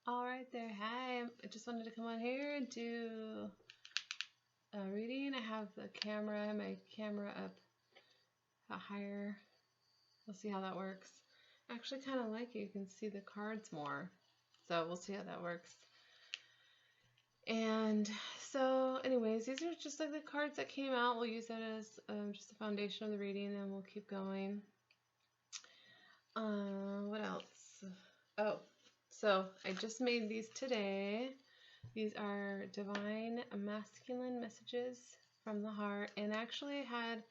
All right there. Hi. I just wanted to come on here and do a reading. I have my camera up higher. We'll see how that works. I actually kind of like it. You can see the cards more. So we'll see how that works. And so anyways, these are just like the cards that came out. We'll use that as just the foundation of the reading, and we'll keep going. What else? Oh, so I just made these today. These are divine masculine messages from the heart, and actually I had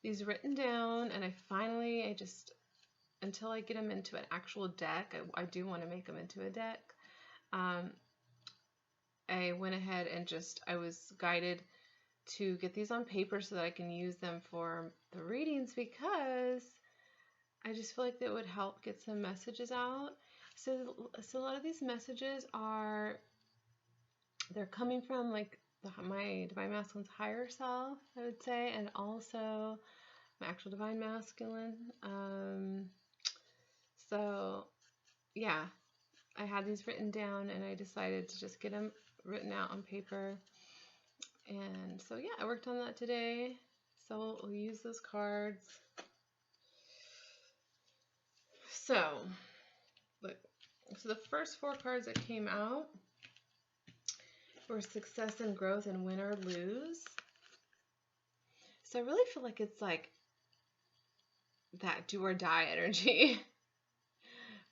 these written down, and I just, until I get them into an actual deck, I do want to make them into a deck. I went ahead and I was guided to get these on paper so that I can use them for the readings, because I just feel like that would help get some messages out. So a lot of these messages they're coming from like my divine masculine's higher self, I would say, and also my actual divine masculine. So yeah, I had these written down, and I decided to just get them written out on paper. And so yeah, I worked on that today. So we'll use those cards. So the first 4 cards that came out were success and growth and win or lose. So I really feel like it's like that do or die energy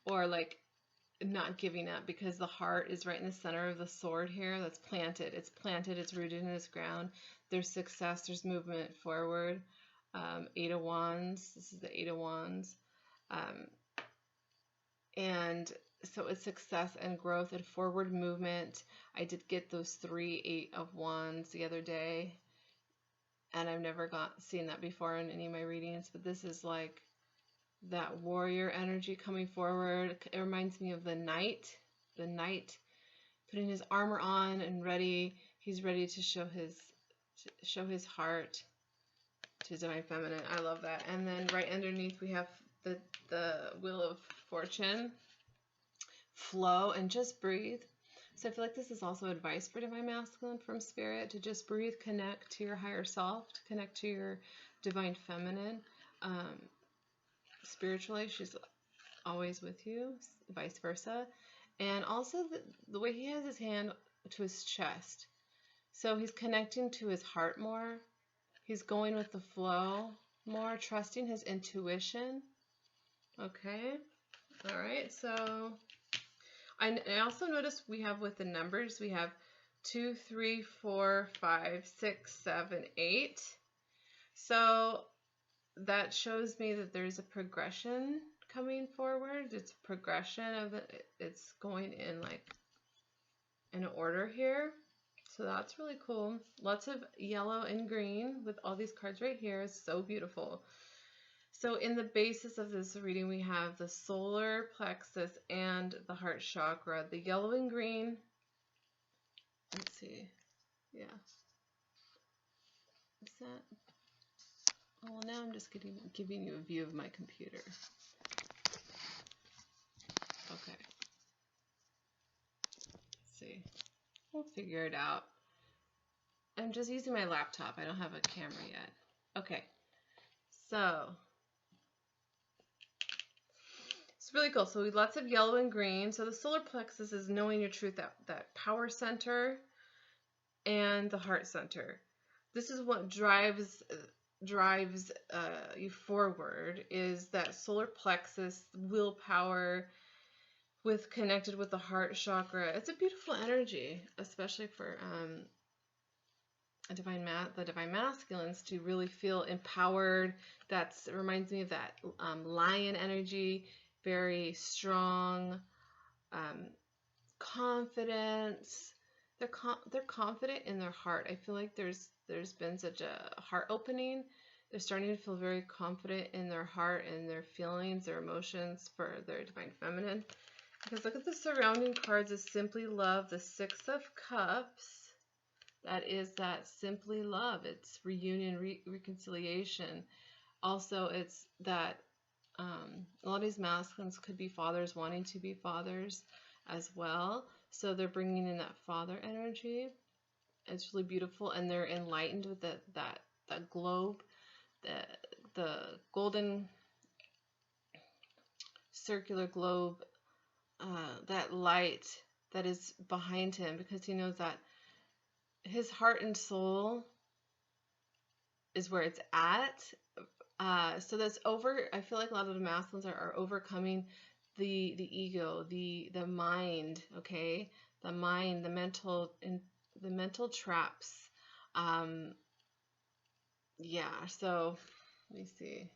or like not giving up, because the heart is right in the center of the sword here. That's planted. It's planted. It's rooted in its ground. There's success. There's movement forward. 8 of Wands. This is the 8 of Wands. And so it's success and growth and forward movement. I did get those 3 8 of Wands the other day, and I've never seen that before in any of my readings, but this is like that warrior energy coming forward. It reminds me of the knight putting his armor on and ready. He's ready to show his heart to divine feminine. I love that. And then right underneath we have the Wheel of Fortune. Flow and just breathe. So I feel like this is also advice for divine masculine from spirit, to just breathe, connect to your higher self, to connect to your divine feminine. Spiritually, she's always with you, vice versa. And also the way he has his hand to his chest. So he's connecting to his heart more. He's going with the flow more, trusting his intuition. Okay. All right. So I also noticed we have with the numbers, we have 2, 3, 4, 5, 6, 7, 8. So that shows me that there's a progression coming forward. It's a progression of it's going in like in order here. So that's really cool. Lots of yellow and green with all these cards right here. It's so beautiful. So in the basis of this reading, we have the solar plexus and the heart chakra. The yellow and green, let's see, yeah. Is that, oh, well, now I'm just giving you a view of my computer. Okay. Let's see. We'll figure it out. I'm just using my laptop. I don't have a camera yet. Okay. So it's really cool. So lots of yellow and green. So the solar plexus is knowing your truth, that power center and the heart center. This is what drives you forward, is that solar plexus, willpower, connected with the heart chakra. It's a beautiful energy, especially for the divine masculines to really feel empowered. It reminds me of that lion energy, very strong, confidence. They're confident in their heart. I feel like there's been such a heart opening. They're starting to feel very confident in their heart and their feelings, their emotions for their divine feminine. Because look at the surrounding cards is simply love, the 6 of Cups. That is that simply love. It's reunion, reconciliation. Also, it's that a lot of these masculines could be fathers wanting to be fathers. as well. So they're bringing in that father energy. It's really beautiful, and they're enlightened with that globe, the golden circular globe, that light that is behind him, because he knows that his heart and soul is where it's at. So that's over. I feel like a lot of the masculines are overcoming the ego, the mind. Okay, the mind, the mental traps. Yeah. So let me see.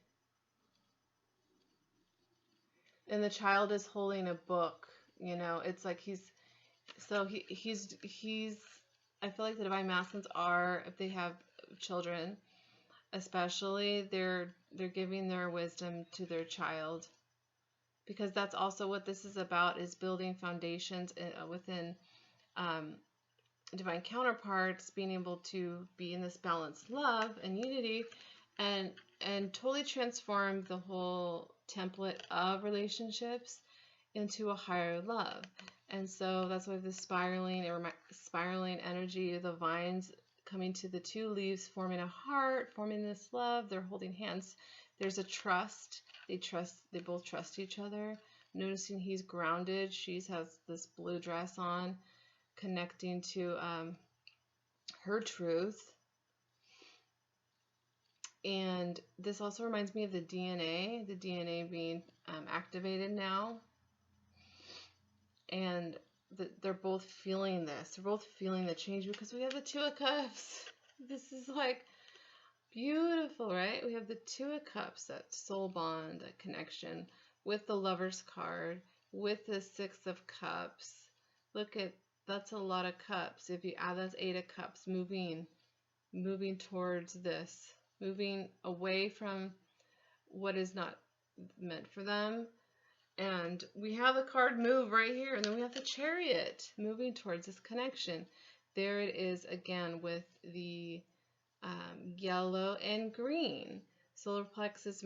And the child is holding a book. You know, it's like he's. I feel like the divine masculines are, if they have children, especially, they're giving their wisdom to their child, because that's also what this is about, is building foundations within divine counterparts, being able to be in this balanced love and unity, and totally transform the whole template of relationships into a higher love. And so that's why the spiraling energy of the vines coming to the two leaves, forming a heart, forming this love. They're holding hands. There's a trust. They both trust each other. Noticing he's grounded. She has this blue dress on, connecting to her truth. And this also reminds me of the DNA being activated now. And they're both feeling this. They're both feeling the change, because we have the Two of Cups. This is like beautiful, right? We have the Two of Cups, that soul bond, that connection, with the Lover's card, with the Six of Cups. Look at, that's a lot of cups. If you add that's Eight of Cups, moving towards this, moving away from what is not meant for them. And we have the card Move right here, and then we have the Chariot moving towards this connection. There it is again with the yellow and green. Solar plexus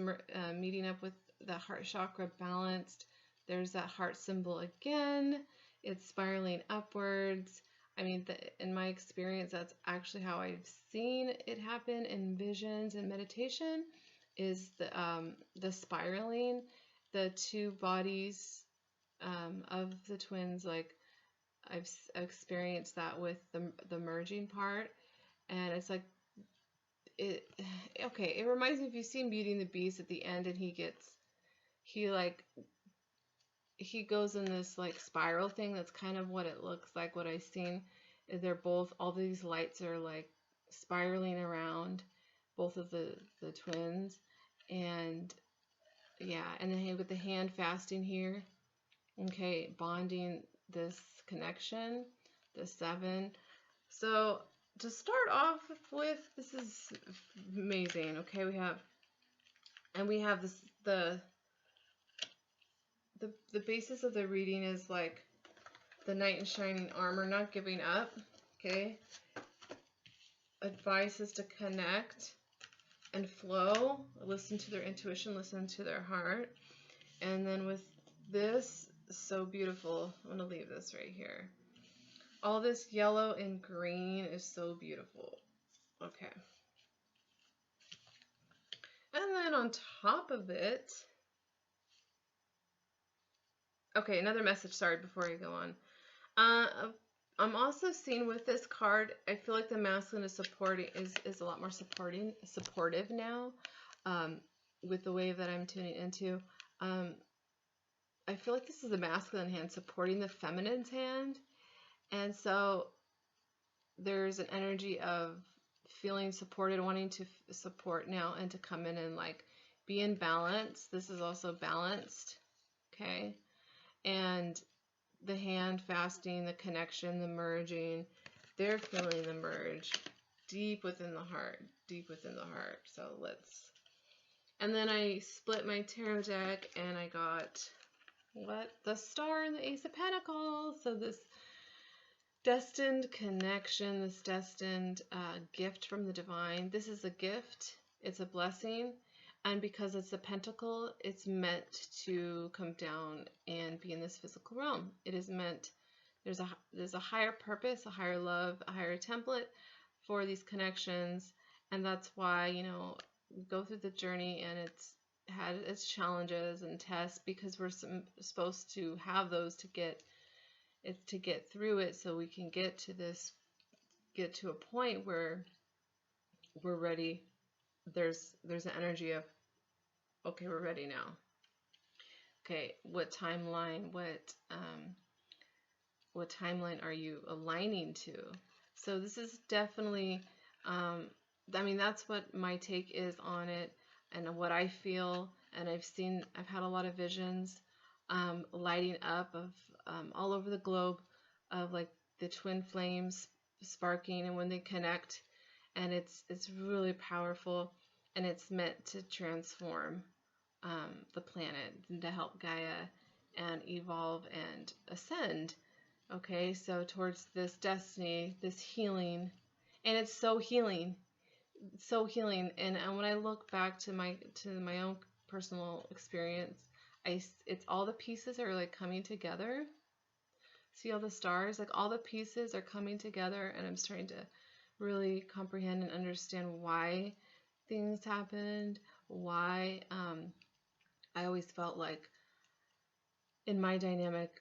meeting up with the heart chakra balanced. There's that heart symbol again. It's spiraling upwards. I mean, in my experience, that's actually how I've seen it happen in visions and meditation, is the spiraling. The two bodies of the twins, like I've experienced that with the merging part, and it's like okay, it reminds me, if you've seen Beauty and the Beast at the end, and he goes in this like spiral thing. That's kind of what it looks like, what I've seen. They're both, all these lights are like spiraling around both of the twins, and yeah, and then with the hand fasting here, okay, bonding this connection, the 7. So to start off with, this is amazing. Okay, we have this, the basis of the reading is like the knight in shining armor, not giving up. Okay, advice is to connect and flow, listen to their intuition, listen to their heart. And then with this, so beautiful. I'm going to leave this right here. All this yellow and green is so beautiful. Okay. And then on top of it, okay, another message, sorry, before I go on. I'm also seeing with this card, I feel like the masculine is a lot more supportive now, with the wave that I'm tuning into. I feel like this is the masculine hand supporting the feminine's hand, and so there's an energy of feeling supported, wanting to support now, and to come in and like be in balance. This is also balanced, okay? And the hand fasting, the connection, the merging, they're feeling the merge deep within the heart, So and then I split my tarot deck, and I got the Star and the Ace of Pentacles. So this destined connection, this destined gift from the divine. This is a gift. It's a blessing. And because it's a pentacle, it's meant to come down and be in this physical realm. It is meant, there's a higher purpose, a higher love, a higher template for these connections. And that's why, you know, we go through the journey, and it's had its challenges and tests, because we're supposed to have those to get through it, so we can get to a point where we're ready. There's an energy of, okay, we're ready now. Okay, what timeline are you aligning to? So this is definitely, I mean, that's what my take is on it, and what I feel. And I've had a lot of visions lighting up of all over the globe, of like the twin flames sparking, and when they connect, and it's really powerful, and it's meant to transform the planet, and to help Gaia and evolve and ascend. Okay, so towards this destiny, this healing, and it's so healing, so healing. And when I look back to my own personal experience, it's all the pieces are like coming together. See all the stars, like all the pieces are coming together, and I'm starting to really comprehend and understand why things happened, why I always felt like in my dynamic,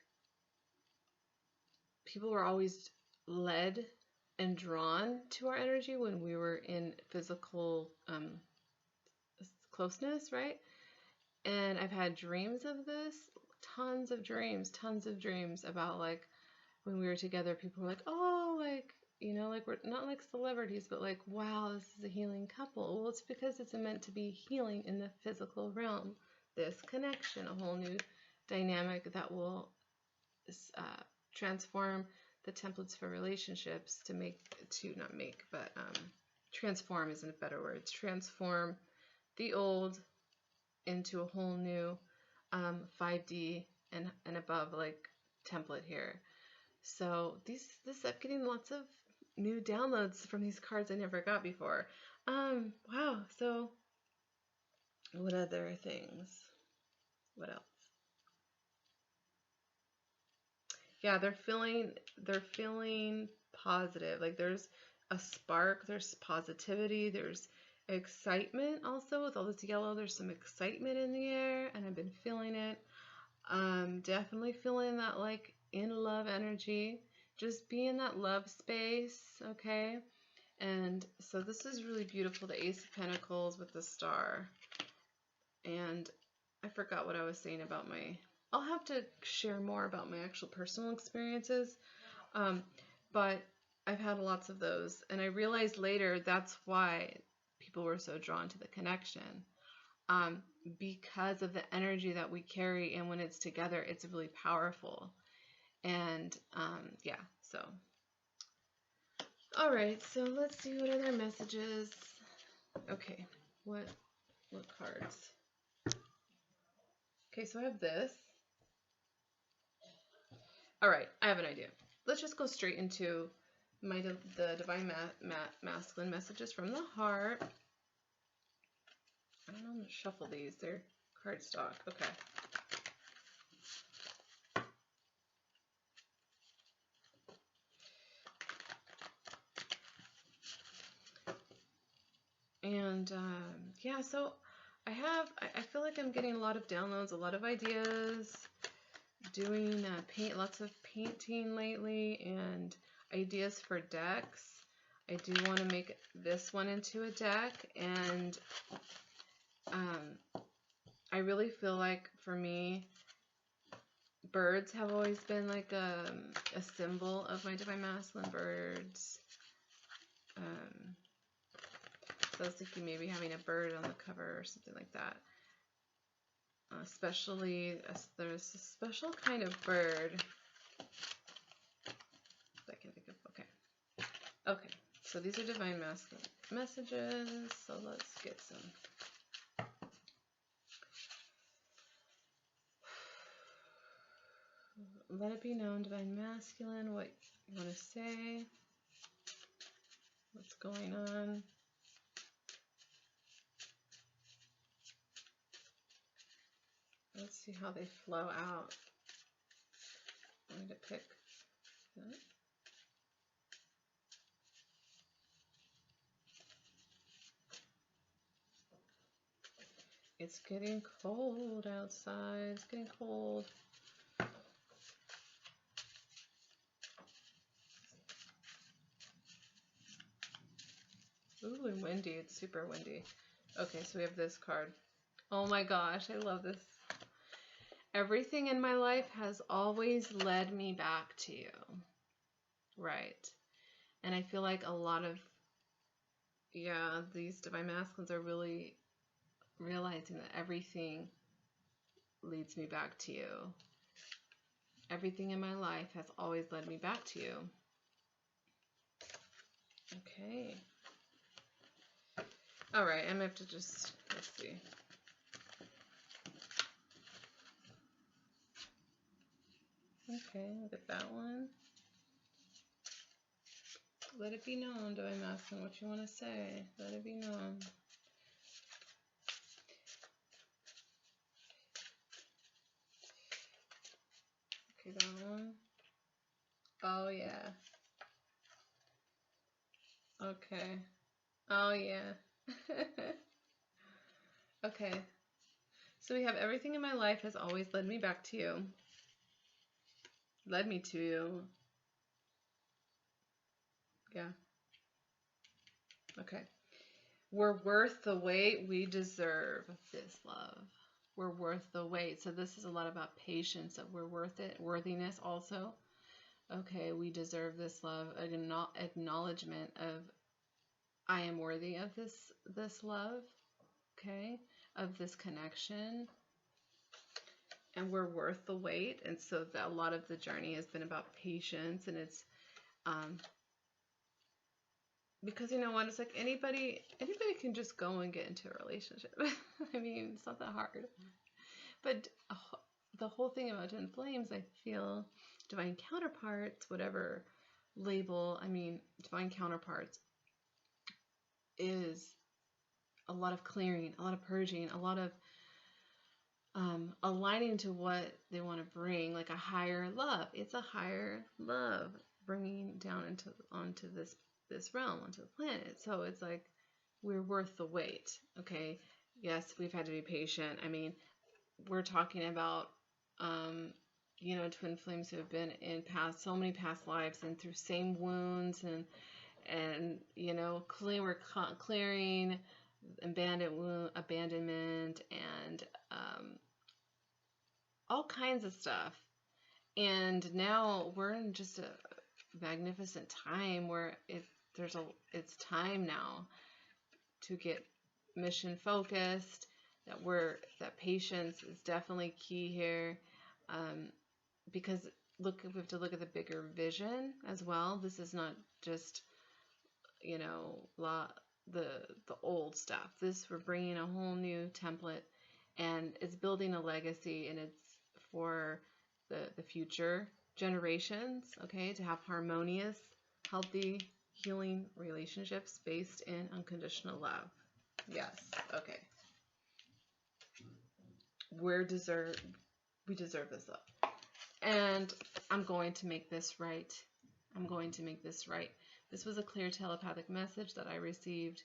people were always led and drawn to our energy when we were in physical closeness, right? And I've had dreams of this, tons of dreams about like when we were together, people were like, oh, like, you know, like we're not like celebrities, but like, wow, this is a healing couple. Well, it's because it's meant to be healing in the physical realm. This connection, a whole new dynamic that will transform the templates for relationships transform isn't a better word. Transform the old into a whole new 5D and above like template here. So I'm getting lots of new downloads from these cards I never got before. Wow. So what other things? What else? Yeah, they're feeling positive. Like there's a spark, there's positivity, there's excitement also with all this yellow. There's some excitement in the air, and I've been feeling it. Definitely feeling that like in love energy. Just be in that love space, okay? And so this is really beautiful, the Ace of Pentacles with the star. And I forgot what I was saying about I'll have to share more about my actual personal experiences. But I've had lots of those. And I realized later that's why people were so drawn to the connection. Because of the energy that we carry, and when it's together, it's really powerful. And yeah, so. All right, so let's see what other messages. Okay, what cards? Okay, so I have this. All right, I have an idea. Let's just go straight into the Divine Masculine messages from the heart. I don't know, I'm going to shuffle these. They're cardstock. Okay. And yeah, so I feel like I'm getting a lot of downloads, a lot of ideas, doing lots of painting lately, and ideas for decks. I do want to make this one into a deck, and I really feel like for me, birds have always been like a symbol of my Divine Masculine, birds. So I was thinking maybe having a bird on the cover or something like that. Especially, there's a special kind of bird that I can think of. Okay. Okay, so these are Divine Masculine messages. So let's get some. Let it be known, Divine Masculine, what you want to say. What's going on? Let's see how they flow out. I'm going to pick that. It's getting cold outside. It's getting cold. Ooh, and windy. It's super windy. Okay, so we have this card. Oh my gosh, I love this. Everything in my life has always led me back to you. Right. And I feel like a lot of, yeah, these divine masculines are really realizing that everything leads me back to you. Everything in my life has always led me back to you. Okay. All right, I'm going to have to just, let's see. Okay, look at that one. Let it be known, divine masculine, what you want to say. Let it be known. Okay, that one. Oh, yeah. Okay. Oh, yeah. Okay. So we have everything in my life has always led me back to you. Led me to you. Yeah. Okay. We're worth the wait. We deserve this love. We're worth the wait. So this is a lot about patience, that we're worth it. Worthiness also. Okay, we deserve this love. Acknowledgement of I am worthy of this love. Okay, of this connection. And we're worth the wait. And so that a lot of the journey has been about patience, and it's because you know what, it's like anybody can just go and get into a relationship. I mean, it's not that hard. But the whole thing about Twin Flames, I feel, divine counterparts, whatever label, I mean, divine counterparts is a lot of clearing, a lot of purging, a lot of aligning to what they want to bring, like a higher love. It's a higher love bringing down onto this realm, onto the planet. So it's like we're worth the wait. Okay, yes, we've had to be patient. I mean, we're talking about you know, twin flames who have been in so many past lives and through same wounds, and you know, we're clearing abandonment and all kinds of stuff. And now we're in just a magnificent time where it's time now to get mission focused. That patience is definitely key here, because we have to look at the bigger vision as well. This is not just, you know, the old stuff. We're bringing a whole new template, and it's building a legacy, and it's for the future generations, okay, to have harmonious, healthy, healing relationships based in unconditional love. Yes, okay. We deserve this love. And I'm going to make this right. I'm going to make this right. This was a clear telepathic message that I received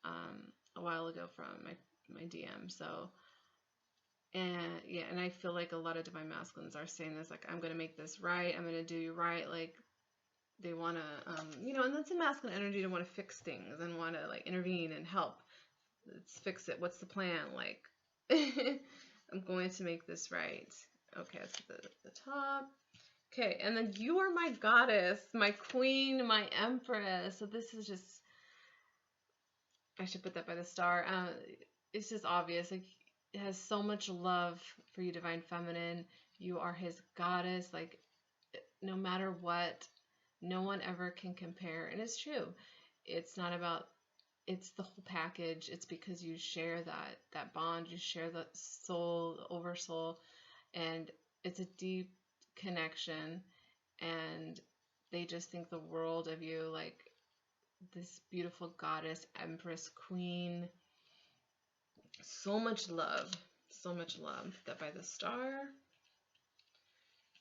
a while ago from my DM. So, and yeah, and I feel like a lot of divine masculines are saying this, like, I'm going to make this right. I'm going to do you right. Like, they want to, you know, and that's a masculine energy to want to fix things and want to, like, intervene and help. Let's fix it. What's the plan? Like, I'm going to make this right. Okay, that's the top. Okay, and then you are my goddess, my queen, my empress. So this is just, I should put that by the star. It's just obvious. Like, it has so much love for you, divine feminine. You are his goddess. Like, no matter what, no one ever can compare. And it's true. It's not about, it's the whole package. It's because you share that bond. You share the soul, the oversoul, and it's a deep connection. And they just think the world of you, like this beautiful goddess, empress, queen. So much love. So much love. That by the star.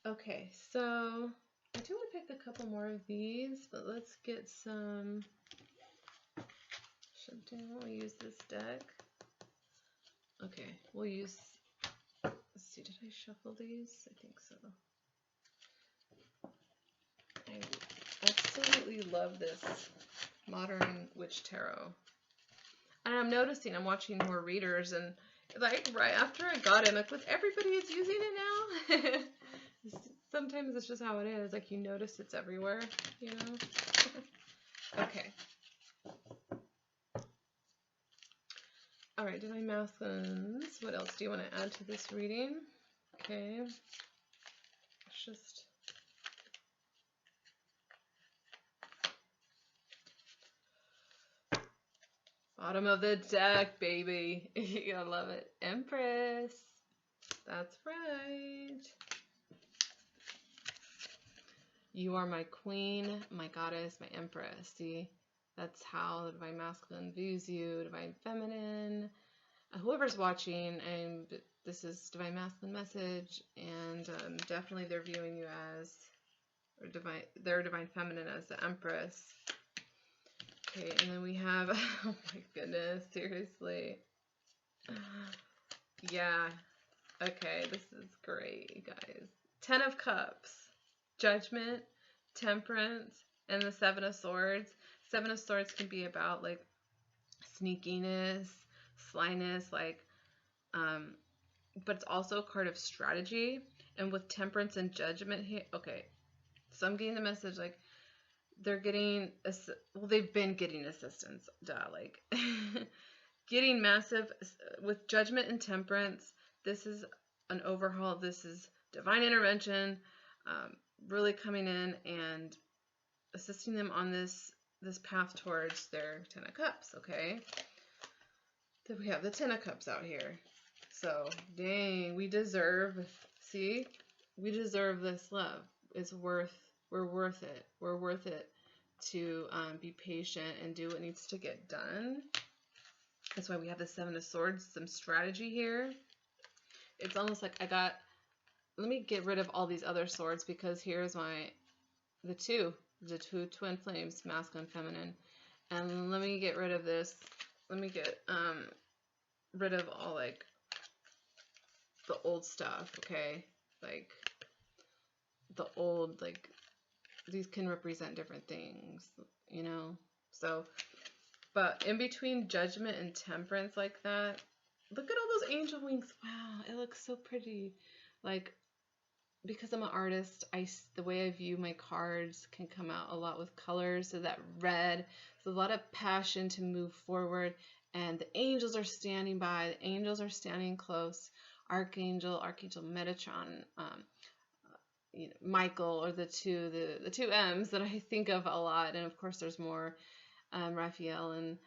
Okay, so I do want to pick a couple more of these, but let's get some. We'll use this deck. Okay, we'll use. Let's see, did I shuffle these? I think so. I absolutely love this Modern Witch Tarot. And I'm noticing I'm watching more readers, and like right after I got it, like with everybody is using it now. Sometimes it's just how it is. Like you notice it's everywhere, you know? Okay. All right, Divine Masculines. What else do you want to add to this reading? Okay. It's just... Bottom of the deck, baby. You're gonna love it. Empress. That's right. You are my queen, my goddess, my empress. See, that's how the Divine Masculine views you, Divine Feminine. Whoever's watching, this is Divine Masculine message, and definitely they're viewing you as, or their Divine Feminine as the Empress. Okay, and then we have, oh my goodness, seriously. Yeah, okay, this is great, you guys. 10 of Cups, Judgment, Temperance, and the 7 of Swords. 7 of Swords can be about, like, sneakiness, slyness, like, but it's also a card of strategy. And with Temperance and Judgment here, okay, so I'm getting the message, like, they're getting, well, they've been getting assistance, like, getting massive, with Judgment and Temperance, this is an overhaul, this is divine intervention, really coming in and assisting them on this path towards their 10 of Cups, okay? Then we have the 10 of Cups out here. So, dang, we deserve, see? We deserve this love. We're worth it. We're worth it to be patient and do what needs to get done. That's why we have the 7 of Swords, some strategy here. It's almost like let me get rid of all these other swords because here's the two twin flames, masculine, feminine. And let me get rid of this. Let me get rid of all like the old stuff, okay? Like the old, like these can represent different things, you know? So, but in between Judgment and Temperance like that, look at all those angel wings. Wow, it looks so pretty. Like, because I'm an artist, the way I view my cards can come out a lot with colors. So that red, so a lot of passion to move forward. And the angels are standing by. The angels are standing close. Archangel Metatron, you know, Michael, or the two M's that I think of a lot. And of course, there's more, Raphael and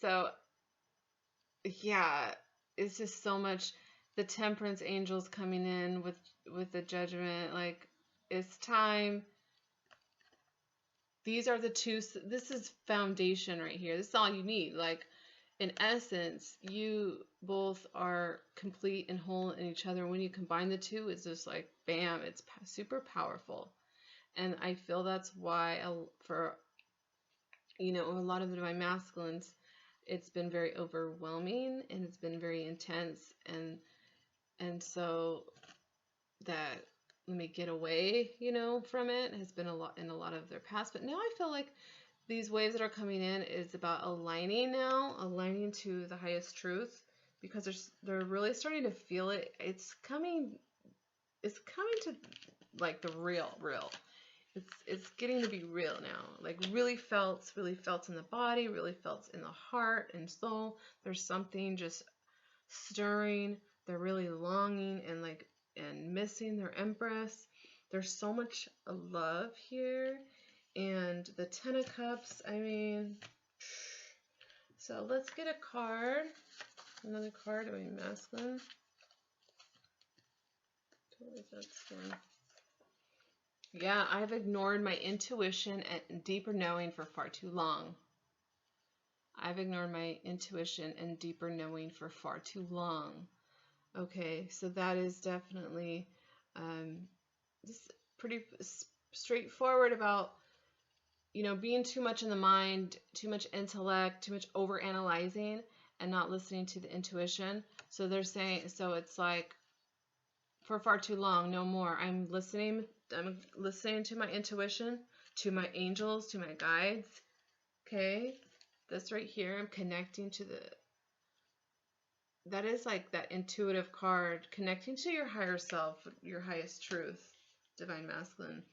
so yeah, it's just so much. The Temperance angels coming in with the Judgment, like it's time. These are the two. This is foundation right here. This is all you need. Like in essence, you both are complete and whole in each other. When you combine the two, it's just like bam. It's super powerful, and I feel that's why for a lot of my masculines, it's been very overwhelming and it's been very intense, and so that let me get away, from it has been a lot in a lot of their past. But now I feel like these waves that are coming in is about aligning to the highest truth, because they're really starting to feel it. It's coming to like the real. It's getting to be real now, like really felt in the body, really felt in the heart and soul. There's something just stirring. They're really longing and missing their Empress. There's so much love here. And the 10 of Cups, I mean, so let's get a card. Another card of a masculine. That's one. Yeah, I've ignored my intuition and deeper knowing for far too long. I've ignored my intuition and deeper knowing for far too long. Okay, so that is definitely just pretty straightforward about, you know, being too much in the mind, too much intellect, too much over analyzing, and not listening to the intuition. So they're saying, so it's like, for far too long, no more. I'm listening to my intuition, to my angels, to my guides. Okay, this right here, I'm connecting to that is like that intuitive card, connecting to your higher self, your highest truth, Divine Masculine.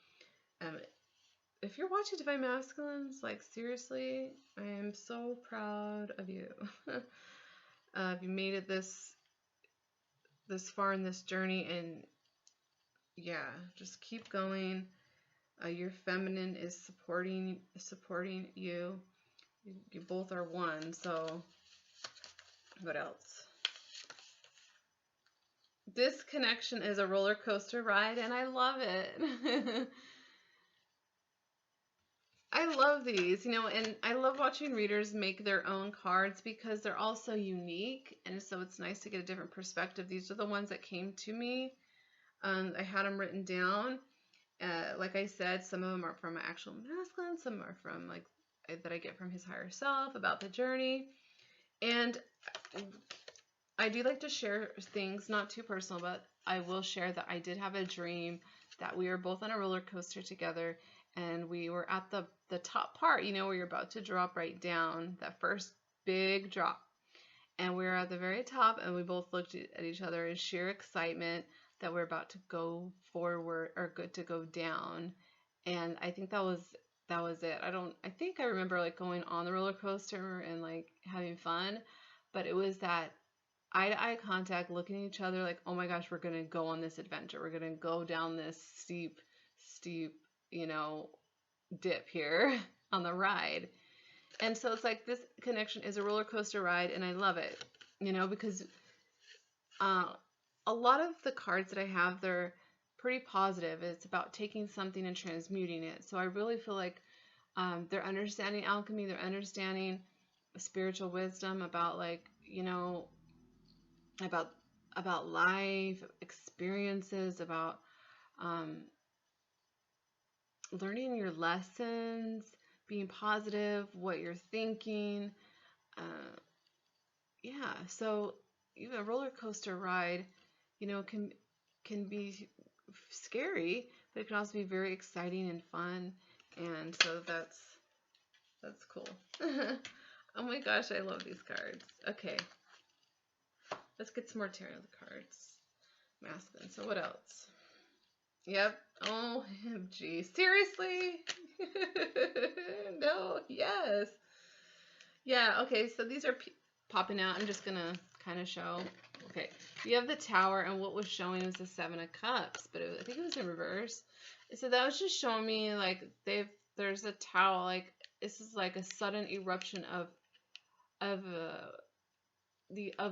If you're watching Divine Masculines, like, seriously, I am so proud of you. You made it this far in this journey, and yeah, just keep going. Your feminine is supporting you. You both are one. So what else? This connection is a roller coaster ride, and I love it. I love these, you know, and I love watching readers make their own cards because they're all so unique, and so it's nice to get a different perspective. These are the ones that came to me. I had them written down. Like I said, some of them are from my actual masculine, some are from, like, that I get from his higher self, about the journey. And I do like to share things, not too personal, but I will share that I did have a dream that we were both on a roller coaster together, and we were at the top part, you know, where you're about to drop right down, that first big drop. And we were at the very top, and we both looked at each other in sheer excitement that we're about to go forward, or good to go down. And I think that was it. I think I remember, like, going on the roller coaster and, like, having fun, but it was that eye-to-eye contact, looking at each other like, oh my gosh, we're gonna go on this adventure. We're gonna go down this steep, you know, dip here on the ride. And so it's like, this connection is a roller coaster ride, and I love it, you know, because a lot of the cards that I have, they're pretty positive. It's about taking something and transmuting it. So I really feel like they're understanding alchemy, they're understanding spiritual wisdom about, like, you know, about life experiences, about learning your lessons, being positive, what you're thinking. Yeah, so even a roller coaster ride, you know, can be scary, but it can also be very exciting and fun. And so that's cool. Oh my gosh, I love these cards. Okay, let's get some more tarot cards. Masculine. So what else? Yep. OMG. Seriously? No. Yes. Yeah. Okay. So these are popping out. I'm just gonna kind of show. Okay. You have the Tower, and what was showing was the Seven of Cups, but I think it was in reverse. So that was just showing me, like, there's a Tower. Like, this is like a sudden eruption of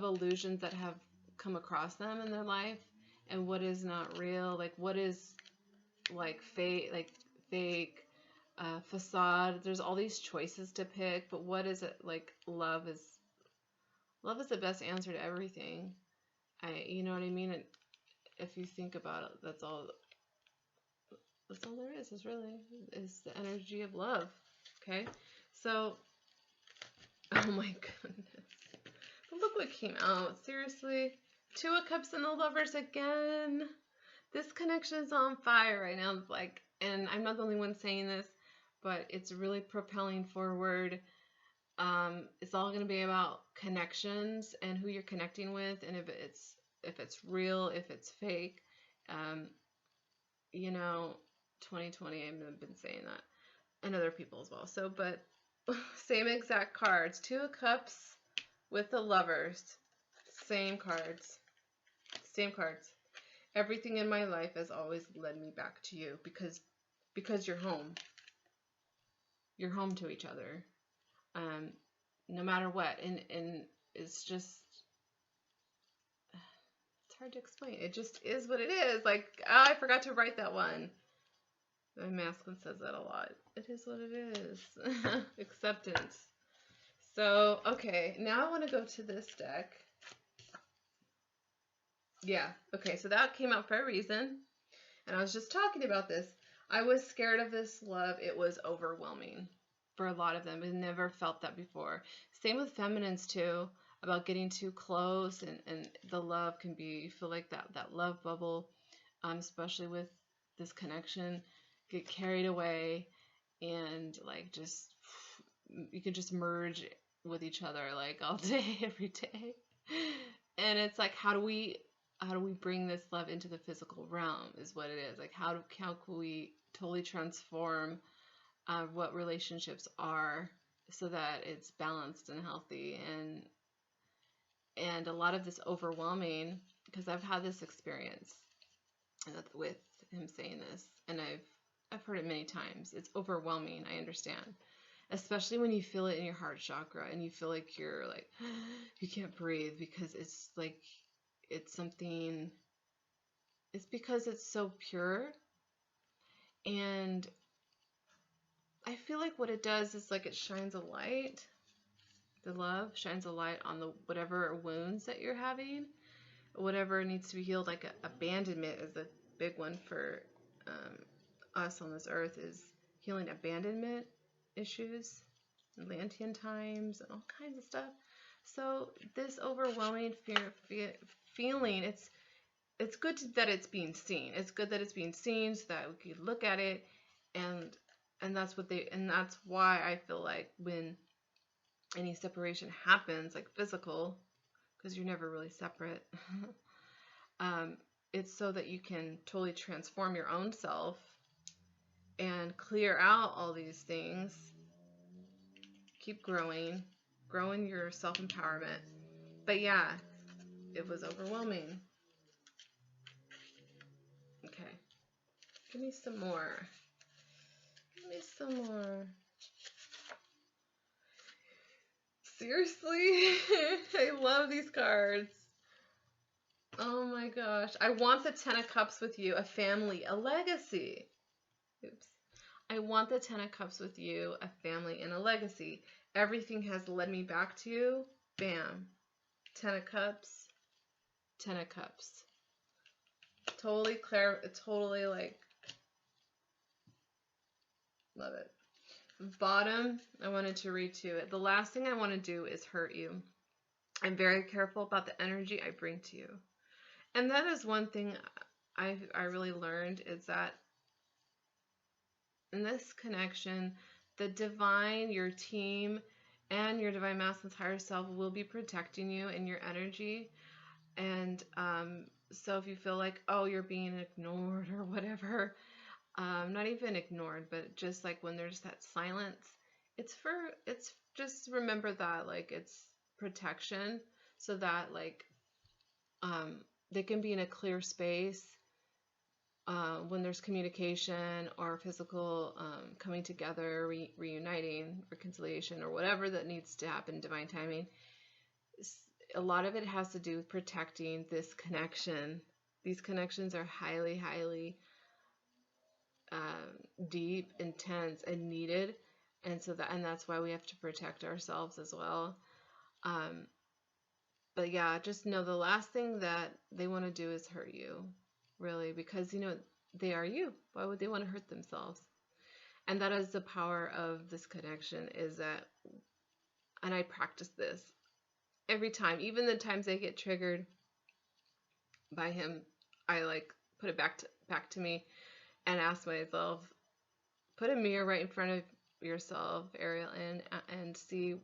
illusions that have come across them in their life, and what is not real, like what is like fake facade. There's all these choices to pick, but what is it? Like, love is the best answer to everything. You know what I mean? And if you think about it, that's all there is really is the energy of love. Okay, so oh my goodness, but look what came out. Seriously, Two of Cups and the Lovers again. This connection is on fire right now. Like, and I'm not the only one saying this, but it's really propelling forward. It's all going to be about connections and who you're connecting with, and if it's real, if it's fake. You know, 2020, I've been saying that, and other people as well. So, but same exact cards. Two of Cups with the Lovers. Same cards. Same cards. Everything in my life has always led me back to you because you're home. You're home to each other. No matter what. And it's just, it's hard to explain. It just is what it is. Like, I forgot to write that one. My masculine says that a lot. It is what it is. Acceptance. So, okay, now I want to go to this deck. Yeah, okay, so that came out for a reason. And I was just talking about this. I was scared of this love. It was overwhelming for a lot of them. I never felt that before. Same with feminines too, about getting too close, and the love can be, you feel like that love bubble, especially with this connection, get carried away, and like just, you can just merge with each other like all day, every day. And it's like, how do we bring this love into the physical realm is what it is. Like, how can we totally transform what relationships are so that it's balanced and healthy, and a lot of this overwhelming, because I've had this experience with him saying this, and I've heard it many times. It's overwhelming, I understand, especially when you feel it in your heart chakra and you feel like you're like you can't breathe, because it's like it's something, it's because it's so pure. And I feel like what it does is like it shines a light, the love shines a light on the whatever wounds that you're having, whatever needs to be healed. Like abandonment is a big one for us on this earth, is healing abandonment issues, Atlantean times, and all kinds of stuff. So this overwhelming feeling, it's good that it's being seen. It's good that it's being seen so that we can look at it, and that's why I feel like when any separation happens, like physical, because you're never really separate, it's so that you can totally transform your own self and clear out all these things, keep growing your self-empowerment. But yeah, it was overwhelming. Okay, give me some more. Give me some more. Seriously? I love these cards. Oh my gosh. I want the Ten of Cups with you, a family, a legacy. Oops. I want the Ten of Cups with you, a family, and a legacy. Everything has led me back to you. Bam. Ten of Cups. Ten of Cups. Totally clear. Totally like, love it. Bottom, I wanted to read to it. The last thing I want to do is hurt you. I'm very careful about the energy I bring to you. And that is one thing I really learned, is that in this connection, the divine, your team, and your divine masculine's higher self will be protecting you in your energy. And so if you feel like, oh, you're being ignored or whatever, not even ignored, but just like when there's that silence, it's just remember that like it's protection, so that like they can be in a clear space when there's communication or physical coming together, reuniting, reconciliation, or whatever that needs to happen, divine timing. A lot of it has to do with protecting this connection. These connections are highly, highly deep, intense, and needed, and that's why we have to protect ourselves as well. But yeah, just know the last thing that they want to do is hurt you, really, because they are you. Why would they want to hurt themselves? And that is the power of this connection, is that, and I practice this every time, even the times I get triggered by him, I like put it back to me and ask myself, put a mirror right in front of yourself, Ariel, and see,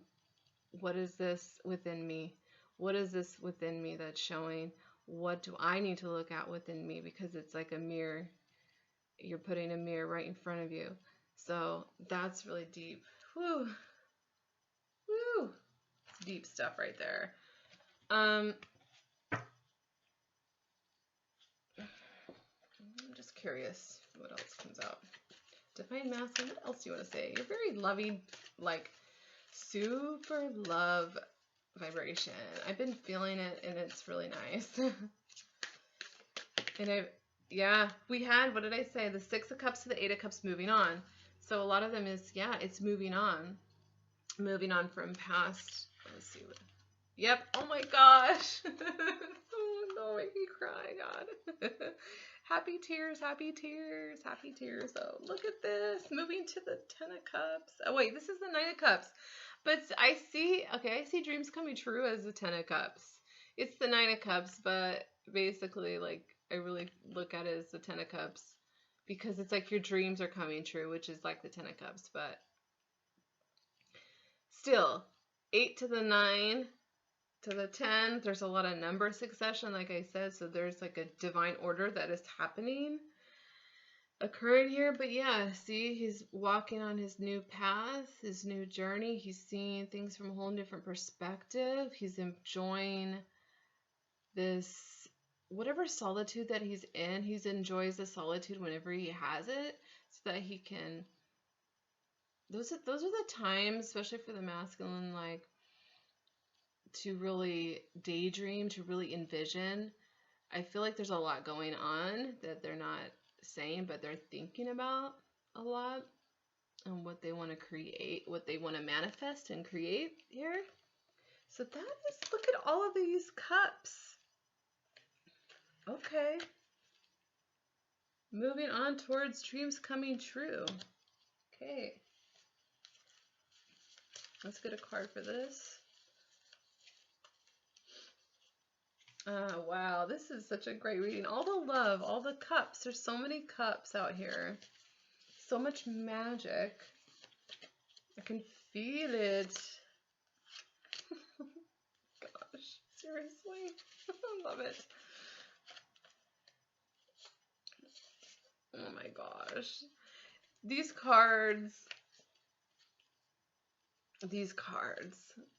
what is this within me? What is this within me that's showing? What do I need to look at within me? Because it's like a mirror. You're putting a mirror right in front of you. So that's really deep. Woo. Woo. It's deep stuff right there. I'm just curious what else comes out. Divine Masculine, what else do you want to say? You're very loving, like super love vibration. I've been feeling it, and it's really nice. And we had, what did I say? The Six of Cups to the Eight of Cups moving on. So a lot of them is, it's moving on. moving on from past, let's see what, yep, oh my gosh. Oh, don't make me cry, God. Happy tears, happy tears, happy tears. Oh, look at this. Moving to the Ten of Cups. Oh, wait, this is the Nine of Cups. But I see, okay, I see dreams coming true as the Ten of Cups. It's the Nine of Cups, but basically, like, I really look at it as the Ten of Cups because it's like your dreams are coming true, which is like the Ten of Cups, but still, 8 to the 9 to the 10, there's a lot of number succession, like I said, so there's like a divine order that is happening, occurring here. But yeah, see, he's walking on his new path, his new journey. He's seeing things from a whole different perspective. He's enjoying this, whatever solitude that he's in, he enjoys the solitude whenever he has it, so that he can, those are the times, especially for the masculine, like, to really daydream, to really envision. I feel like there's a lot going on that they're not saying, but they're thinking about a lot, and what they want to create, what they want to manifest and create here. So that is, look at all of these cups. Okay. Moving on towards dreams coming true. Okay. Let's get a card for this. Wow, this is such a great reading. All the love, all the cups. There's so many cups out here. So much magic. I can feel it. Gosh, seriously. I love it. Oh my gosh. These cards,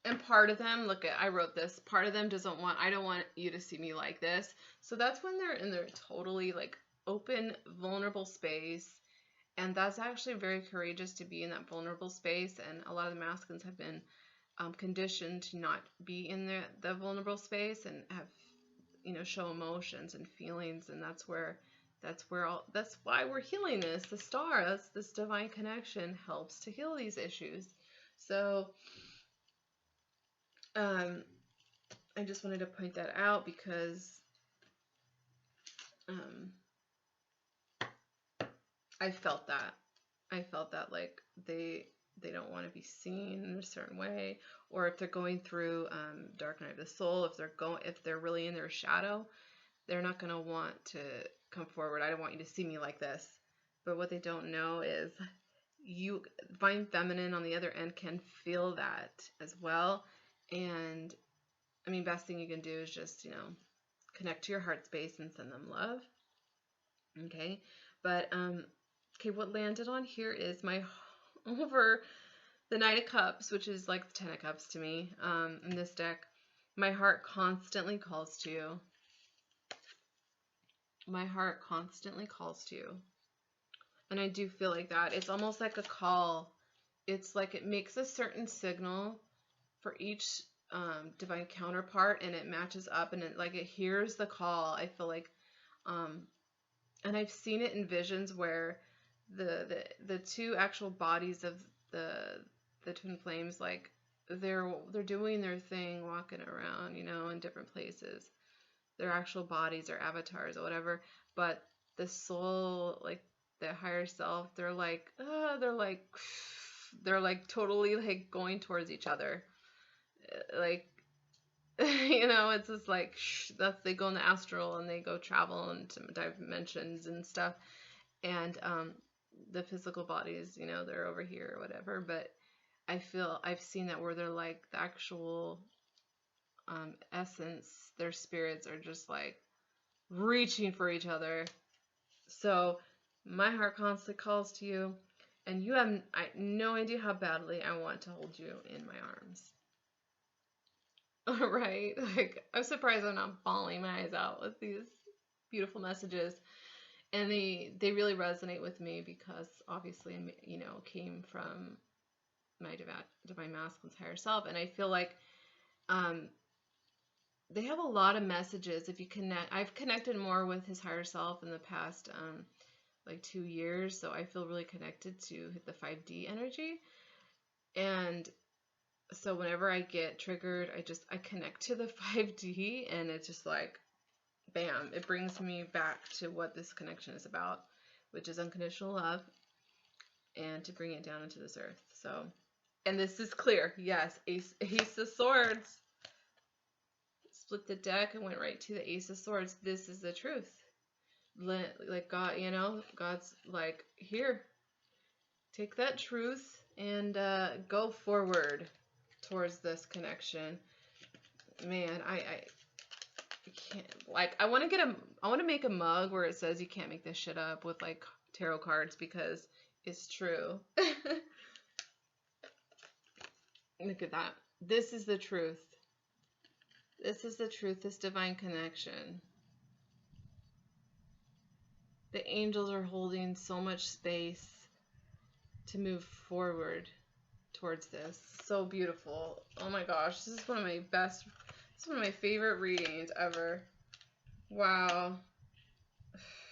and part of them, look at, I wrote this, part of them doesn't want, I don't want you to see me like this. So that's when they're in their totally like open, vulnerable space. And that's actually very courageous to be in that vulnerable space. And a lot of the masculines have been conditioned to not be in the vulnerable space and have, you know, show emotions and feelings. And that's why we're healing this. The star, this divine connection helps to heal these issues. So I just wanted to point that out because I felt that like they don't want to be seen in a certain way, or if they're going through dark night of the soul, if they're really in their shadow, they're not going to want to come forward. I don't want you to see me like this. But what they don't know is you, divine feminine on the other end, can feel that as well. And I mean, best thing you can do is just, you know, connect to your heart space and send them love. Okay. But okay, what landed on here is over the Knight of Cups, which is like the Ten of Cups to me in this deck. My heart constantly calls to you. My heart constantly calls to you. And I do feel like that. It's almost like a call. It's like it makes a certain signal for each divine counterpart, and it matches up, and it hears the call. I feel like, and I've seen it in visions where the two actual bodies of the twin flames, like they're doing their thing, walking around, you know, in different places. Their actual bodies or avatars or whatever, but the soul, like the higher self, they're like totally like going towards each other, like you know, it's just like they go in the astral and they go travel into dimensions and stuff, and the physical bodies, you know, they're over here or whatever. But I've seen that where they're like the actual essence, their spirits are just like reaching for each other. So my heart constantly calls to you, and you have no idea how badly I want to hold you in my arms. Right? Like, I'm surprised I'm not bawling my eyes out with these beautiful messages. And they really resonate with me because obviously, you know, came from my divine masculine's higher self. And I feel like they have a lot of messages. If you connect, I've connected more with his higher self in the past like 2 years, so I feel really connected to the 5D energy. And So whenever I get triggered, I connect to the 5D, and it's just like, bam, it brings me back to what this connection is about, which is unconditional love, and to bring it down into this earth. So, and this is clear. Yes, Ace of Swords. Split the deck and went right to the Ace of Swords. This is the truth. Like God, God's like, here, take that truth and go forward towards this connection. Man, I can't, like, I want to make a mug where it says you can't make this shit up with like tarot cards, because it's true. Look at that. This is the truth. This is the truth, this divine connection. The angels are holding so much space to move forward towards this. So beautiful. Oh my gosh, this is one of my favorite readings ever. Wow.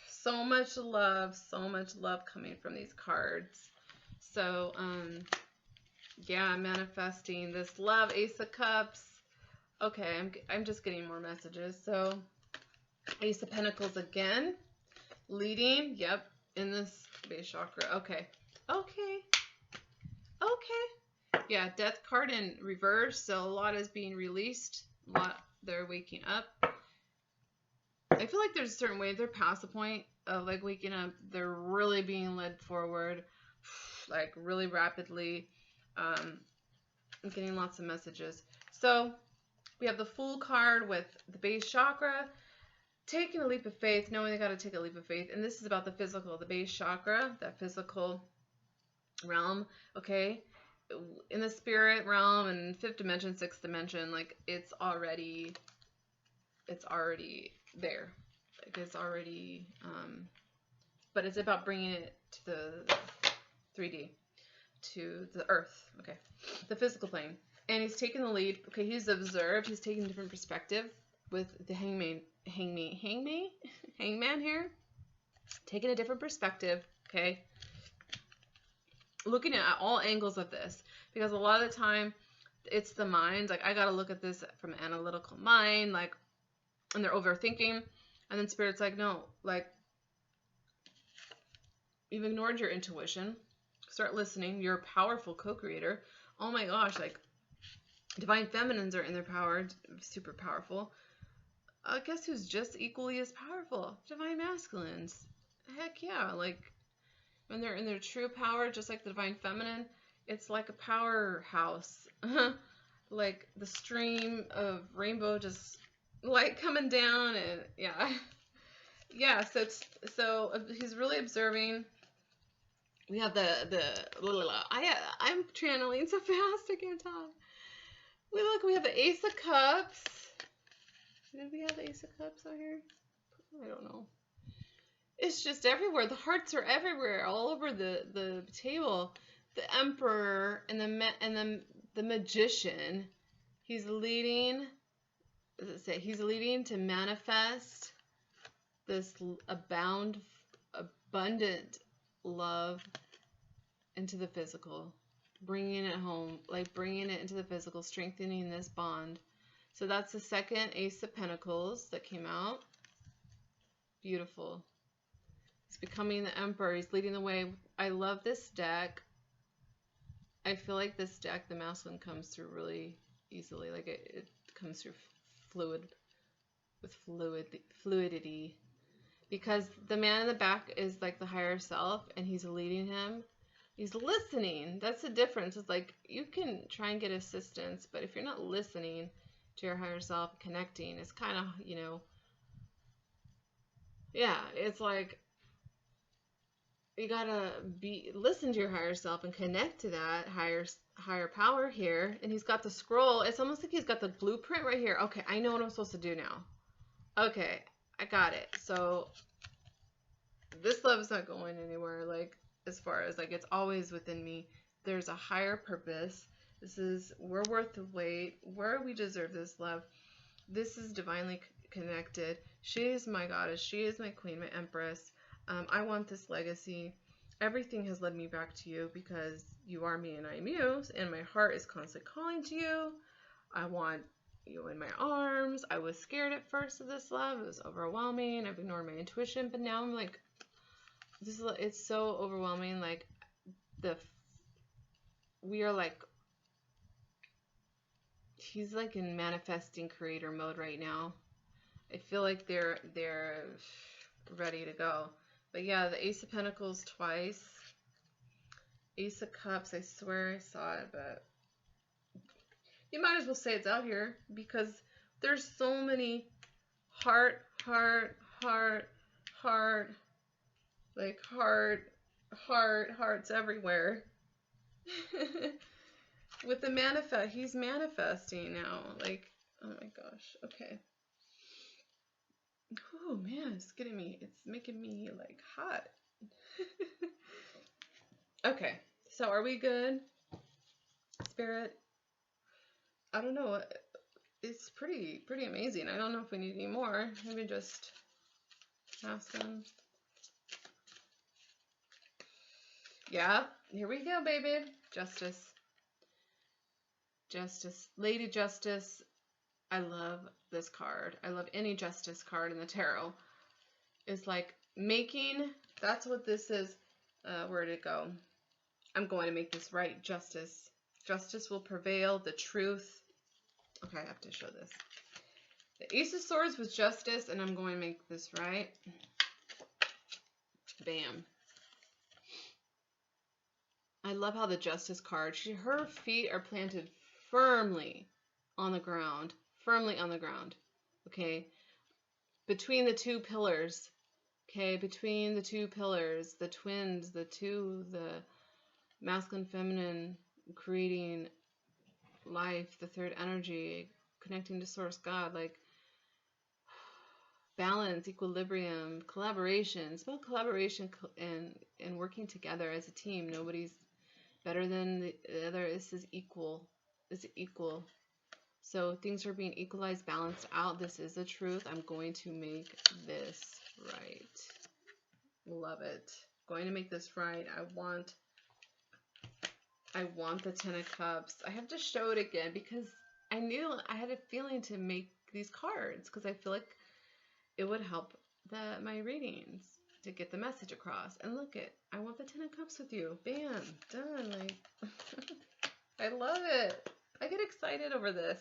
So much love coming from these cards. So, yeah, manifesting this love, Ace of Cups. Okay, I'm just getting more messages. So, Ace of Pentacles again, leading, yep, in this base chakra. Okay. Yeah, Death card in reverse, so a lot is being released. A lot, they're waking up. I feel like there's a certain way, they're past the point of like waking up. They're really being led forward, like really rapidly. I'm getting lots of messages. So we have the Fool card with the base chakra, taking a leap of faith, knowing they got to take a leap of faith. And this is about the physical, the base chakra, that physical realm, okay? In the spirit realm and fifth dimension, sixth dimension, like it's already there. Like it's already, but it's about bringing it to the 3D, to the earth, okay? The physical plane. And he's taking the lead. Okay, he's observed. He's taking a different perspective with the hangman here. Taking a different perspective, okay? Looking at all angles of this, because a lot of the time it's the mind. Like, I got to look at this from an analytical mind, like, and they're overthinking. And then Spirit's like, no, like, you've ignored your intuition. Start listening. You're a powerful co-creator. Oh my gosh, like, Divine Feminines are in their power, super powerful. Guess who's just equally as powerful? Divine Masculines. Heck yeah, like, when they're in their true power, just like the Divine Feminine, it's like a powerhouse. Like the stream of rainbow just like coming down, and yeah. So he's really observing. We have I'm channeling so fast I can't talk. We have the Ace of Cups. Did we have the Ace of Cups out here? I don't know. It's just everywhere. The hearts are everywhere, all over the table. The Emperor and the Magician. He's leading. What does it say? He's leading to manifest this abundant love into the physical, bringing it home, like bringing it into the physical, strengthening this bond. So that's the second Ace of Pentacles that came out. Beautiful. He's becoming the Emperor. He's leading the way. I love this deck. I feel like this deck, the masculine, comes through really easily. Like it comes through fluidity. Because the man in the back is like the higher self, and he's leading him. He's listening. That's the difference. It's like you can try and get assistance, but if you're not listening to your higher self, connecting, it's kind of, yeah, it's like you gotta listen to your higher self and connect to that higher power here. And he's got the scroll. It's almost like he's got the blueprint right here. Okay, I know what I'm supposed to do now. Okay, I got it. So this love is not going anywhere. Like, as far as like, it's always within me. There's a higher purpose. We're worth the wait. We deserve this love. This is divinely connected. She is my goddess. She is my queen, my empress. I want this legacy. Everything has led me back to you because you are me and I am you, and my heart is constantly calling to you. I want you in my arms. I was scared at first of this love. It was overwhelming. I've ignored my intuition, but now I'm like, it's so overwhelming. Like we are like, he's like in manifesting creator mode right now. I feel like they're ready to go. But yeah, the Ace of Pentacles twice. Ace of Cups, I swear I saw it, but you might as well say it's out here because there's so many heart, like hearts everywhere. With the he's manifesting now. Like, oh my gosh. Okay. Oh man, it's getting me. It's making me like hot. Okay. So are we good? Spirit? I don't know. It's pretty amazing. I don't know if we need any more. Maybe just ask them. Yeah, here we go, baby. Justice. Justice. Lady Justice. I love this card. I love any Justice card in the tarot. It's like making, that's what this is. Where'd it go? I'm going to make this right. Justice. Justice will prevail. The truth. Okay, I have to show this. The Ace of Swords was justice, and I'm going to make this right. Bam. I love how the Justice card, her feet are planted firmly on the ground. Firmly on the ground. Okay? Between the two pillars. Okay? Between the two pillars. The twins. The masculine, feminine, creating life. The third energy. Connecting to Source God. Like, balance, equilibrium, collaboration. It's about collaboration and working together as a team. Nobody's better than the other. This is equal. It's equal. So things are being equalized, balanced out. This is the truth. I'm going to make this right. Love it. Going to make this right. I want the Ten of Cups. I have to show it again because I knew I had a feeling to make these cards because I feel like it would help my readings to get the message across. And look it, I want the Ten of Cups with you. Bam, done. Like, I love it. I get excited over this.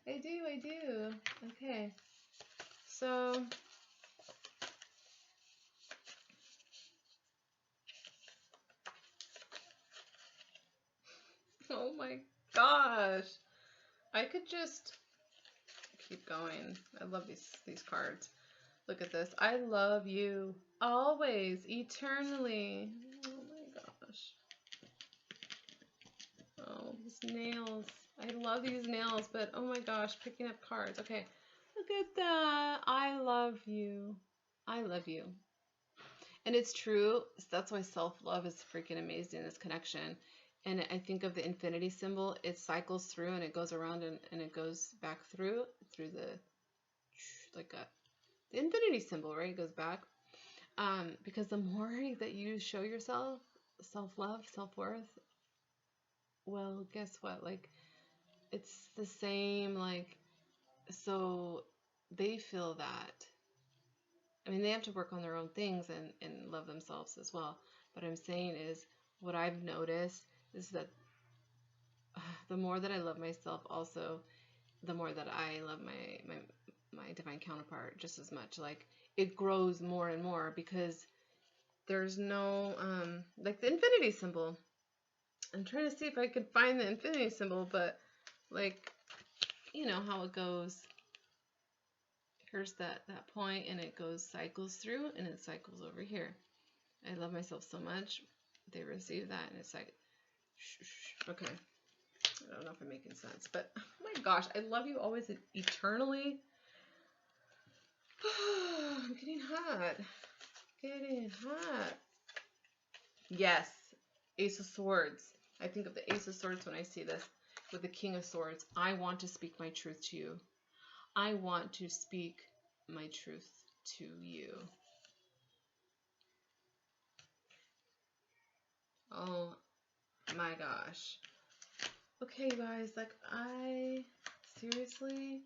I do. Okay, so oh my gosh, I could just keep going. I love these cards. Look at this. I love you always, eternally. Oh my gosh. Oh, these nails. I love these nails, but oh my gosh, picking up cards. Okay, look at that. I love you. I love you. And it's true. That's why self-love is freaking amazing, this connection. And I think of the infinity symbol. It cycles through and it goes around and it goes back through the, like the infinity symbol, right? It goes back. Because the more that you show yourself self-love, self-worth, well, guess what? Like, it's the same, like, so they feel that. I mean, they have to work on their own things and love themselves as well. But I'm saying is, what I've noticed is that the more that I love myself also, the more that I love my divine counterpart just as much. Like, it grows more and more because there's no, like the infinity symbol. I'm trying to see if I can find the infinity symbol, but like, you know how it goes. Here's that point, and it goes, cycles through, and it cycles over here. I love myself so much. They receive that, and it's like, okay. I don't know if I'm making sense, but oh my gosh, I love you always and eternally. I'm getting hot. Getting hot. Yes, Ace of Swords. I think of the Ace of Swords when I see this with the King of Swords. I want to speak my truth to you. I want to speak my truth to you. Oh my gosh. Okay, guys, like, seriously,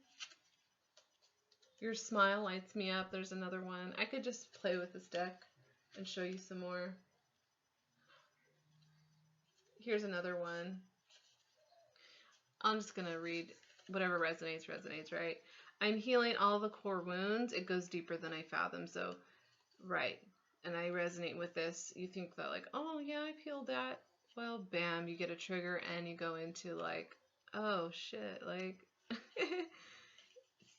your smile lights me up. There's another one. I could just play with this deck and show you some more. Here's another one. I'm just gonna read whatever resonates, right? I'm healing all the core wounds. It goes deeper than I fathom. So, right. And I resonate with this. You think that, like, oh yeah, I've healed that. Well, bam, you get a trigger and you go into like, oh shit, like.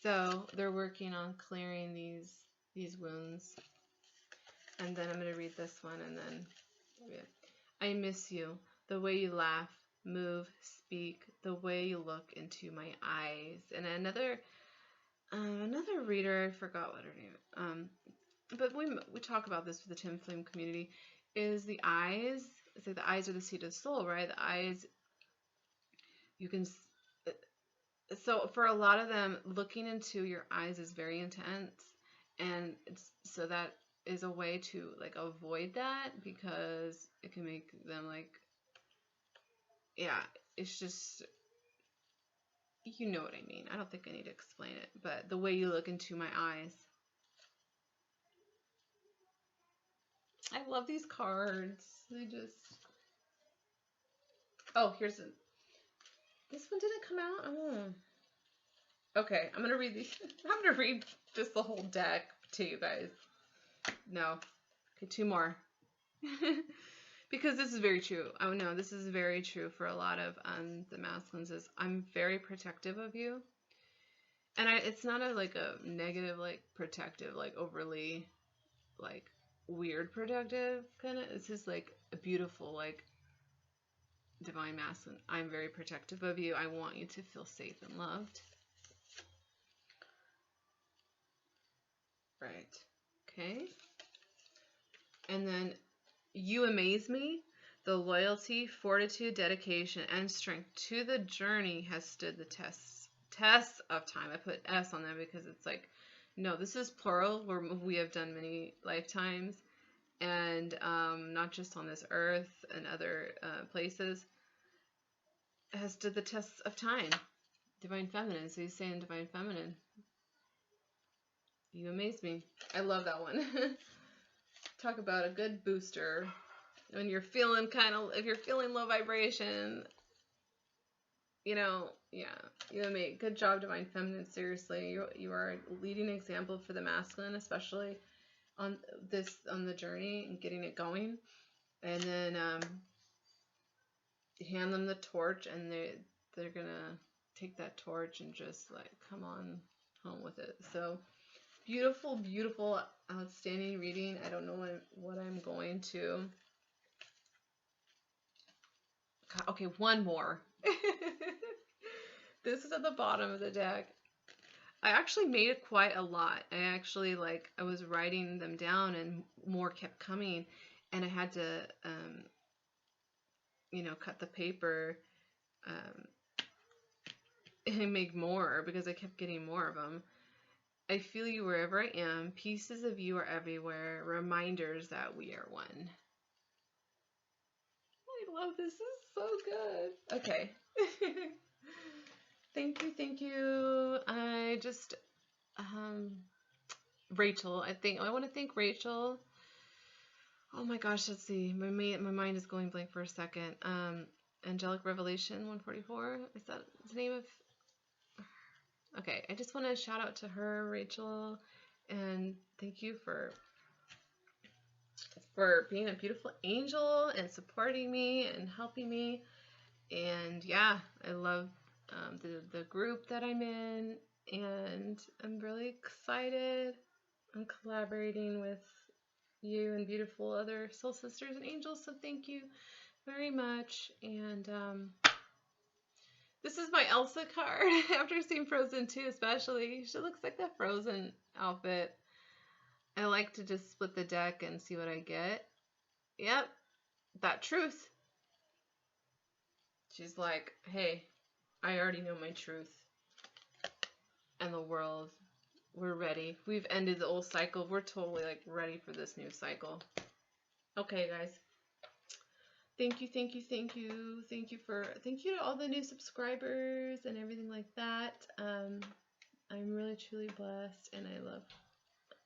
So they're working on clearing these wounds. And then I'm gonna read this one, and then yeah. I miss you. The way you laugh, move, speak, the way you look into my eyes. And another reader, I forgot what her name. But we talk about this with the Twinflame community. Is the eyes? It's like the eyes are the seat of the soul, right? The eyes. You can. So for a lot of them, looking into your eyes is very intense, and so that is a way to like avoid that, because it can make them like, yeah, it's just, you know what I mean. I don't think I need to explain it, but the way you look into my eyes. I love these cards. They just, oh, here's this one didn't come out. Oh. Okay, I'm gonna read these. I'm gonna read just the whole deck to you guys. No. Okay, two more. Because this is very true. Oh no, this is very true for a lot of the masculines. Is I'm very protective of you, and it's not like a negative, like protective, like overly, like weird protective kind of. It's just like a beautiful, like divine masculine. I'm very protective of you. I want you to feel safe and loved. Right. Okay. And then you amaze me. The loyalty, fortitude, dedication, and strength to the journey has stood the tests of time. I put S on there because it's like, no, this is plural, where we have done many lifetimes, and not just on this earth and other places. It has stood the tests of time. Divine feminine. So he's saying divine feminine. You amaze me. I love that one. Talk about a good booster. When you're feeling if you're feeling low vibration, you know, yeah, you made good job, divine feminine. Seriously, you are a leading example for the masculine, especially on the journey and getting it going. And then hand them the torch, and they're gonna take that torch and just like come on home with it. So beautiful, beautiful, outstanding reading. I don't know what I'm going to. Okay, one more. This is at the bottom of the deck. I actually made it quite a lot. I was writing them down, and more kept coming, and I had to, cut the paper and make more because I kept getting more of them. I feel you wherever I am. Pieces of you are everywhere. Reminders that we are one. I love this. This is so good. Okay. Thank you. I just, Rachel, I want to thank Rachel. Oh my gosh, let's see. My mind is going blank for a second. Angelic Revelation 144. Is that the name of? Okay, I just want to shout out to her, Rachel, and thank you for being a beautiful angel and supporting me and helping me. And yeah, I love the group that I'm in, and I'm really excited. I'm collaborating with you and beautiful other soul sisters and angels, so thank you very much. And this is my Elsa card after seeing Frozen 2, especially. She looks like that Frozen outfit. I like to just split the deck and see what I get. Yep, that truth. She's like, hey, I already know my truth. And the world, we're ready. We've ended the old cycle. We're totally like ready for this new cycle. Okay, guys. Thank you, thank you, thank you, thank you to all the new subscribers and everything like that. I'm really truly blessed, and I love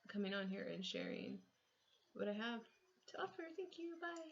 coming on here and sharing what I have to offer. Thank you. Bye.